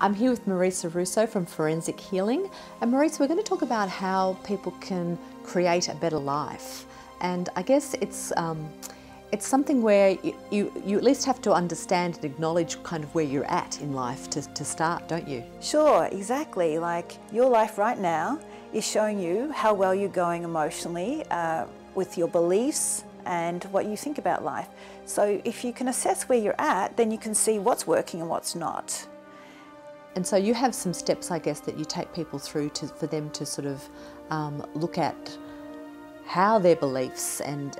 I'm here with Marisa Russo from Forensic Healing. And Marisa, we're going to talk about how people can create a better life. And I guess it's something where you at least have to understand and acknowledge kind of where you're at in life to start, don't you? Sure, exactly. Like your life right now is showing you how well you're going emotionally with your beliefs and what you think about life. So if you can assess where you're at, then you can see what's working and what's not. And so you have some steps, I guess, that you take people through for them to sort of look at how their beliefs and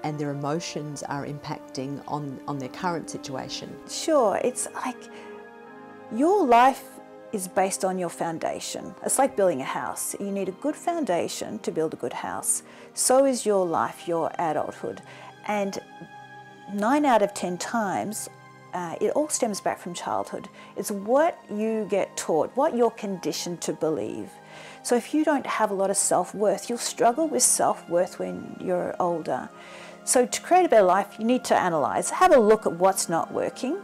their emotions are impacting on their current situation. Sure, it's like your life is based on your foundation. It's like building a house. You need a good foundation to build a good house. So is your life, your adulthood. And 9 out of 10 times, it all stems back from childhood. It's what you get taught, what you're conditioned to believe. So if you don't have a lot of self-worth, you'll struggle with self-worth when you're older. So to create a better life, you need to analyse, have a look at what's not working,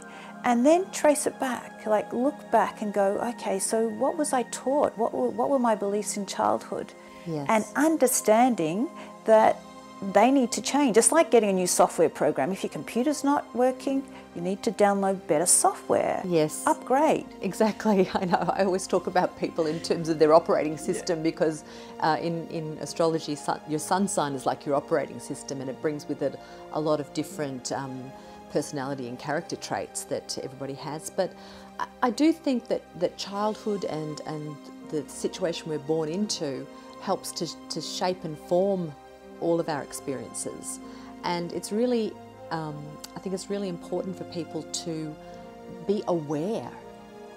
and then trace it back. Like look back and go, okay, so what was I taught? What were my beliefs in childhood? Yes. And understanding that they need to change. It's like getting a new software program. If your computer's not working, you need to download better software. Yes. Upgrade. Exactly. I know. I always talk about people in terms of their operating system because in astrology, your sun sign is like your operating system, and it brings with it a lot of different personality and character traits that everybody has. But I do think that childhood and the situation we're born into helps to shape and form all of our experiences, and it's really I think it's really important for people to be aware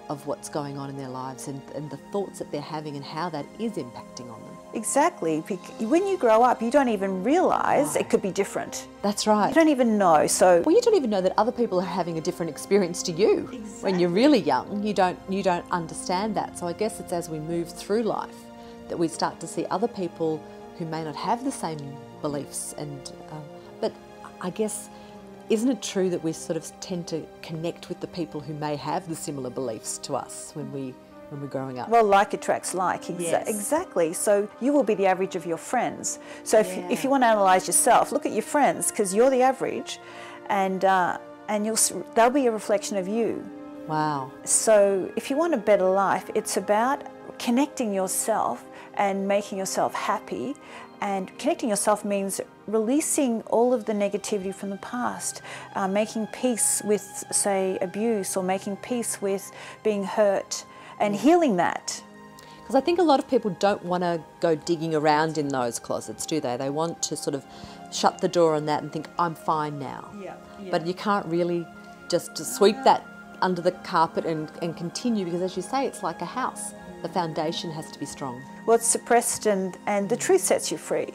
of what's going on in their lives and the thoughts that they're having and how that is impacting on them. Exactly. When you grow up, you don't even realise it could be different. That's right. You don't even know. So well, you don't even know that other people are having a different experience to you. Exactly. When you're really young. You don't understand that. So I guess it's as we move through life that we start to see other people who may not have the same beliefs, but I guess, isn't it true that we sort of tend to connect with the people who may have the similar beliefs to us when we're growing up? Well, like attracts like. Yes. Exactly. So you will be the average of your friends. So if you want to analyse yourself, look at your friends, because you're the average, and they'll be a reflection of you. Wow. So if you want a better life, it's about connecting yourself and making yourself happy. And connecting yourself means releasing all of the negativity from the past, making peace with, say, abuse, or making peace with being hurt, and healing that. Because I think a lot of people don't want to go digging around in those closets, do they? They want to sort of shut the door on that and think, I'm fine now. Yeah. But you can't really just sweep that under the carpet and continue, because as you say, it's like a house. The foundation has to be strong. Well, it's suppressed, and the truth sets you free.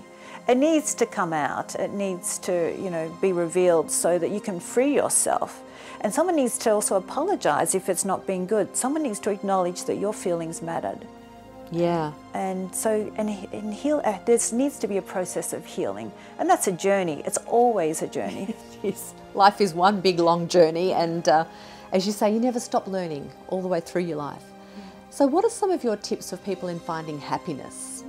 It needs to come out. It needs to, be revealed so that you can free yourself. And someone needs to also apologise if it's not being good. Someone needs to acknowledge that your feelings mattered. Yeah. And so, and heal. There needs to be a process of healing, and that's a journey. It's always a journey. Yes. Life is one big long journey, and as you say, you never stop learning all the way through your life. So what are some of your tips for people in finding happiness?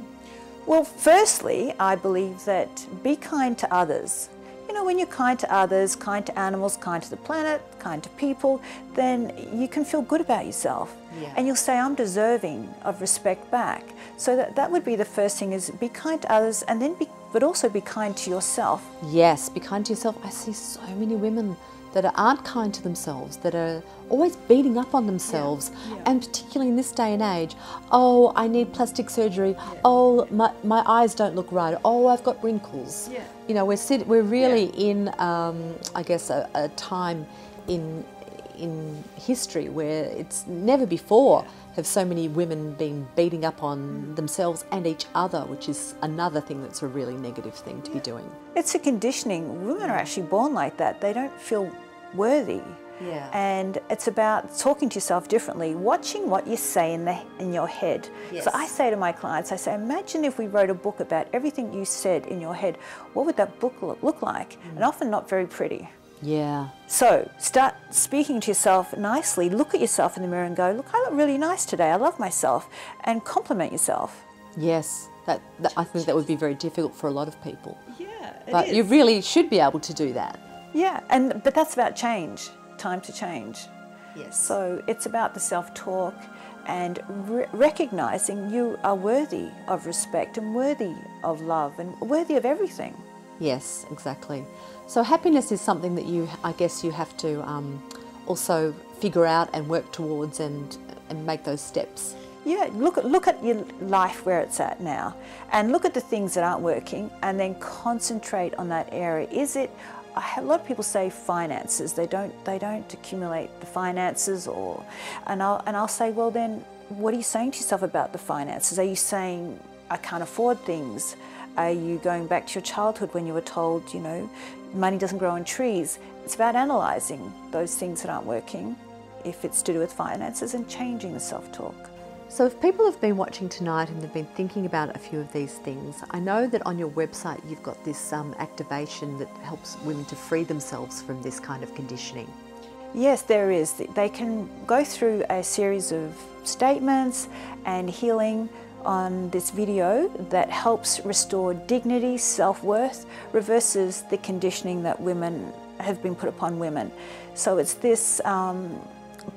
Well, firstly, I believe that be kind to others. When you're kind to others, kind to animals, kind to the planet, kind to people, then you can feel good about yourself. Yeah. And you'll say, I'm deserving of respect back. So that would be the first thing, is be kind to others, and then but also be kind to yourself. Yes, be kind to yourself. I see so many women that aren't kind to themselves, that are always beating up on themselves, and particularly in this day and age, oh, I need plastic surgery, oh, my eyes don't look right, oh, I've got wrinkles. Yeah. We're really in, I guess, a time in history where it's never before have so many women been beating up on themselves and each other, which is another thing that's a really negative thing to be doing. It's a conditioning. Women are actually born like that. They don't feel worthy. Yeah. And it's about talking to yourself differently, watching what you say in your head. Yes. So I say to my clients, I say, imagine if we wrote a book about everything you said in your head, what would that book look like? And often not very pretty. Yeah. So start speaking to yourself nicely. Look at yourself in the mirror and go, look, I look really nice today. I love myself. And compliment yourself. Yes. I think that would be very difficult for a lot of people. Yeah, But you really should be able to do that. Yeah, but that's about change, time to change. Yes. So it's about the self-talk and recognising you are worthy of respect and worthy of love and worthy of everything. Yes, exactly. So happiness is something that I guess you have to also figure out and work towards and make those steps. Yeah, look at your life where it's at now, and look at the things that aren't working, and then concentrate on that area. A lot of people say finances. They don't accumulate the finances, and I'll say, well then, what are you saying to yourself about the finances? Are you saying I can't afford things? Are you going back to your childhood when you were told, money doesn't grow on trees? It's about analysing those things that aren't working, if it's to do with finances, and changing the self-talk. So if people have been watching tonight and they've been thinking about a few of these things, I know that on your website you've got this activation that helps women to free themselves from this kind of conditioning. Yes, there is. They can go through a series of statements and healing on this video that helps restore dignity, self-worth, reverses the conditioning that women have been put upon women. So it's this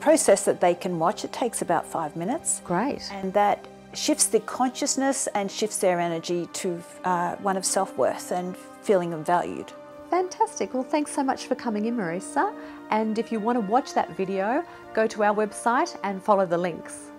process that they can watch. It takes about 5 minutes. Great. And that shifts their consciousness and shifts their energy to one of self-worth and feeling valued. Fantastic. Well, thanks so much for coming in, Marisa. And if you want to watch that video, go to our website and follow the links.